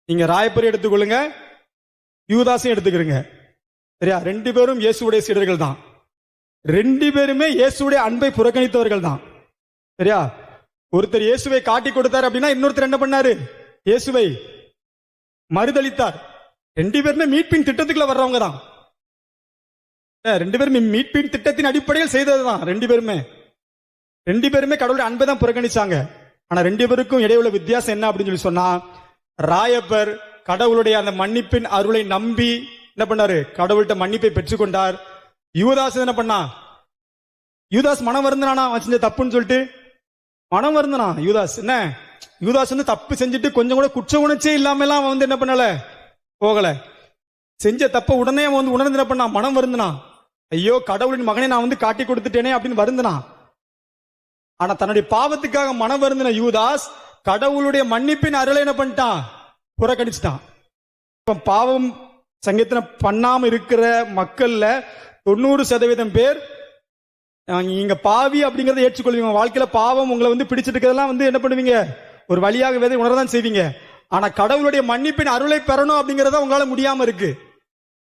நீங்க ராயப்பரை எடுத்துக்கொள்ளுங்க, யூதாசையும் எடுத்துக்கிறீங்க. சரியா? 2 பேரும் இயேசுடைய சீடர்கள் தான். 2 பேருமே இயேசுடைய அன்பை புறக்கணித்தவர்கள் தான். சரியா? ஒருத்தர் இயேசுவை காட்டி கொடுத்தார் அப்படின்னா இன்னொருத்தர் என்ன பண்ணாரு? இயேசுவை மறுதளித்தார். 2 பேருமே மீட்பின் திட்டத்துக்குள்ள வர்றவங்க தான். 2 பேருமே மீட்பின் திட்டத்தின் அடிப்படையில் செய்ததுதான். 2 பேருமே கடவுளுடைய அன்பை தான் புறக்கணிச்சாங்க. ஆனா 2 பேருக்கும் இடையுள்ள வித்தியாசம் என்ன அப்படின்னு சொல்லி சொன்னா, ராயப்பர் கடவுளுடைய அந்த மன்னிப்பின் அருளை நம்பி என்ன பண்ணாரு? கடவுள்கிட்ட மன்னிப்பை பெற்றுக்கொண்டார். யூதாஸ் என்ன பண்ணா? யூதாஸ் மனம் வருந்தனானா செஞ்ச தப்புன்னு சொல்லிட்டு மனம் வருந்தனா. யூதாஸ் தப்பு செஞ்சுட்டு கொஞ்சம் கூட குற்ற உணர்ச்சியே இல்லாம எல்லாம் அவன் என்ன பண்ணல, போகல. செஞ்ச தப்ப உடனே அவன் உணர்ந்து என்ன பண்ணா? மனம் வருந்தனா. ஐயோ, கடவுளின் மகனை நான் காட்டி கொடுத்துட்டேனே அப்படின்னு வருந்தனா. ஆனா தன்னுடைய பாவத்துக்காக மனம் வருந்தின யூதாஸ் கடவுளுடைய மன்னிப்பின் அருளை என்ன பண்ணிட்டான்? புறக்கணிச்சிட்டான். பாவம் சங்கீதனை பண்ணாம இருக்கிற மக்கள்ல 90% பேர் நீங்க பாவி அப்படிங்கறத ஏற்றுக்கொள்வீங்க. வாழ்க்கையில பாவம் உங்களை பிடிச்சிட்டு இருக்கிறதெல்லாம் என்ன பண்ணுவீங்க? ஒரு வழியாக உணரதான் செய்வீங்க. ஆனா கடவுளுடைய மன்னிப்பின் அருளை பெறணும் அப்படிங்கறத உங்களால முடியாம இருக்கு.